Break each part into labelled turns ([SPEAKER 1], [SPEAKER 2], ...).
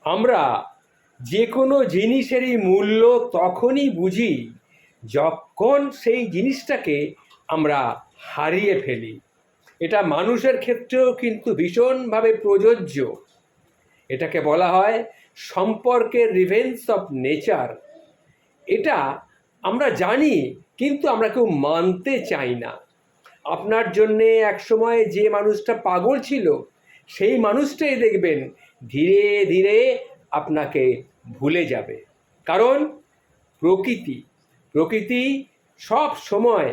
[SPEAKER 1] আমরা যে কোনো জিনিসেরই মূল্য তখনই বুঝি যখন সেই জিনিসটাকে আমরা হারিয়ে ফেলি। এটা মানুষের ক্ষেত্রেও কিন্তু ভীষণভাবে প্রযোজ্য। এটাকে বলা হয় সম্পর্কের রিভেঞ্জ অফ নেচার। এটা আমরা জানি, কিন্তু আমরা কেউ মানতে চাই না। আপনার জন্যে একসময় যে মানুষটা পাগল ছিল, সেই মানুষটাই দেখবেন ধীরে ধীরে আপনাকে ভুলে যাবে। কারণ প্রকৃতি সব সময়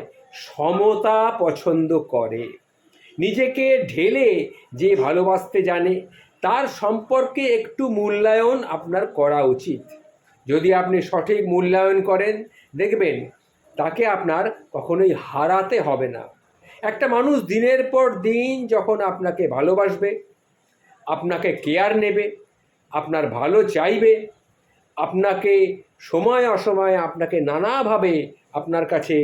[SPEAKER 1] সমতা পছন্দ করে। নিজেকে ঢেলে যে ভালোবাসতে জানে, তার সম্পর্কে একটু মূল্যায়ন আপনার করা উচিত। যদি আপনি সঠিক মূল্যায়ন করেন, দেখবেন তাকে আপনার কখনোই হারাতে হবে না। একটা মানুষ দিনের পর দিন যখন আপনাকে ভালোবাসবে, আপনাকে কেয়ার নেবে, আপনার ভালো চাইবে, আপনাকে সময় অসময়ে আপনাকে নানাভাবে আপনার কাছে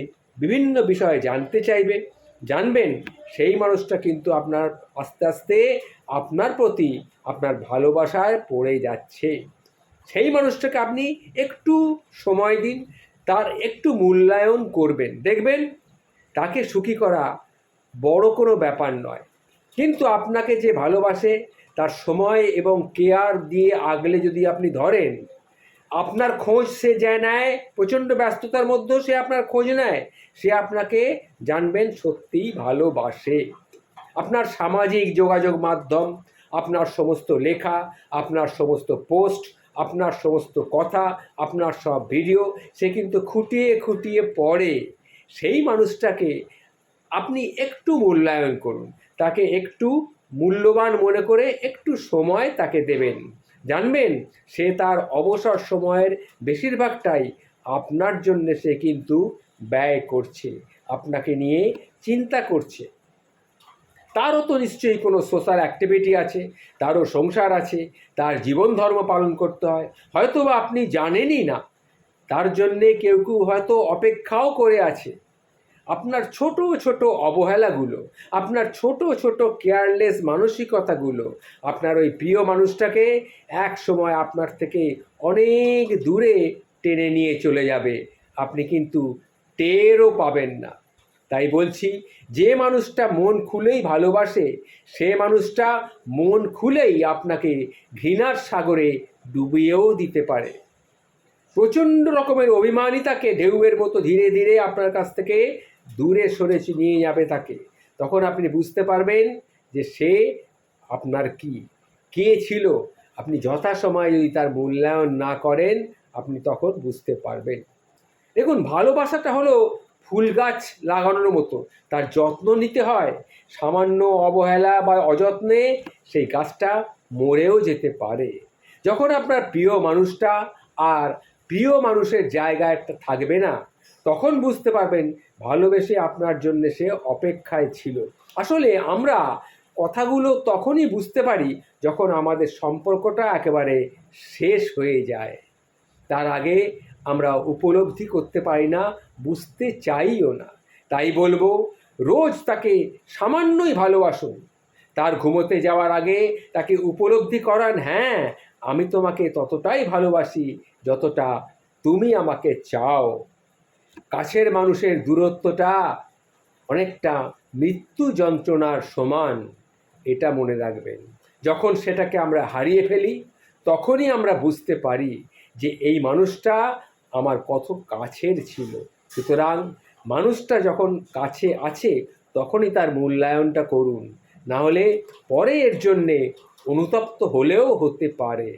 [SPEAKER 1] বিভিন্ন বিষয়ে জানতে চাইবে, জানবেন সেই মানুষটা কিন্তু আপনার আস্তে আস্তে আপনার প্রতি আপনার ভালোবাসায় পড়ে যাচ্ছে। সেই মানুষটাকে আপনি একটু সময় দিন, তার একটু মূল্যায়ন করবেন, দেখবেন তাকে সুখী করা বড় কোনো ব্যাপার নয়। কিন্তু আপনাকে যে ভালোবাসে, তার সময় এবং কেয়ার দিয়ে আগলে যদি আপনি ধরেন, আপনার খোঁজ সে যায় নেয়, প্রচণ্ড ব্যস্ততার মধ্যেও সে আপনার খোঁজ নেয়, সে আপনাকে জানবেন সত্যিই ভালোবাসে। আপনার সামাজিক যোগাযোগ মাধ্যম, আপনার সমস্ত লেখা, আপনার সমস্ত পোস্ট, আপনার সমস্ত কথা, আপনার সব ভিডিও সে কিন্তু খুঁটিয়ে খুঁটিয়ে পড়ে। সেই মানুষটাকে আপনি একটু মূল্যায়ন করুন, তাকে একটু মূল্যবান মনে করে একটু সময় তাকে দেবেন। জানবেন সে তার অবসর সময়ের বেশিরভাগটাই আপনার জন্য সে কিন্তু ব্যয় করছে, আপনাকে নিয়ে চিন্তা করছে। তারও তো নিশ্চয়ই কোনো সোশ্যাল অ্যাক্টিভিটি আছে, তারও সংসার আছে, তার জীবন ধর্ম পালন করতে হয়, হয়তো বা আপনি জানেনই না। তার জন্যে কেউ কেউ হয়তো অপেক্ষাও করে আছে। আপনার ছোট ছোট অবহেলাগুলো, আপনার ছোট ছোট কেয়ারলেস মানসিকতাগুলো আপনার ওই প্রিয় মানুষটাকে এক সময় আপনার থেকে অনেক দূরে টেনে নিয়ে চলে যাবে, আপনি কিন্তু টেরও পাবেন না। তাই বলছি, যে মানুষটা মন খুলেই ভালোবাসে, সে মানুষটা মন খুলেই আপনাকে ঘৃণার সাগরে ডুবিয়েও দিতে পারে। প্রচণ্ড রকমের অভিমানী তাকে ঢেউয়ের মতো ধীরে ধীরে আপনার কাছ থেকে দূরে সরে নিয়ে যাবে তাকে। তখন আপনি বুঝতে পারবেন যে সে আপনার কে ছিল। আপনি যথাসময়ে যদি তার মূল্যায়ন না করেন, আপনি তখন বুঝতে পারবেন। দেখুন, ভালোবাসাটা হলো ফুল গাছ লাগানোর মতো, তার যত্ন নিতে হয়। সামান্য অবহেলা বা অযত্নে সেই গাছটা মরেও যেতে পারে। যখন আপনার প্রিয় মানুষটা আর প্রিয় মানুষের জায়গায় থাকবে না, তখন বুঝতে পারবেন ভালোবেসে আপনার জন্য সে অপেক্ষায় ছিল। আসলে আমরা কথাগুলো তখনই বুঝতে পারি যখন আমাদের সম্পর্কটা একেবারে শেষ হয়ে যায়। তার আগে আমরা উপলব্ধি করতে পারি না, বুঝতে চাইও না। তাই বলবো, রোজ তাকে সামান্যই ভালোবাসুন। তার ঘুমোতে যাওয়ার আগে তাকে উপলব্ধি করান, হ্যাঁ, আমি তোমাকে ততটাই ভালোবাসি যতটা তুমি আমাকে চাও। কাছের মানুষের দূরত্বটা অনেকটা মৃত্যু যন্ত্রণার সমান, এটা মনে রাখবেন। যখন সেটাকে আমরা হারিয়ে ফেলি, তখনই আমরা বুঝতে পারি যে এই মানুষটা আমার কত কাছের ছিল। সুতরাং মানুষটা যখন কাছে আছে, তখনই তার মূল্যায়নটা করুন, না হলে পরে এর জন্যে অনুতপ্ত হলেও হতে পারে।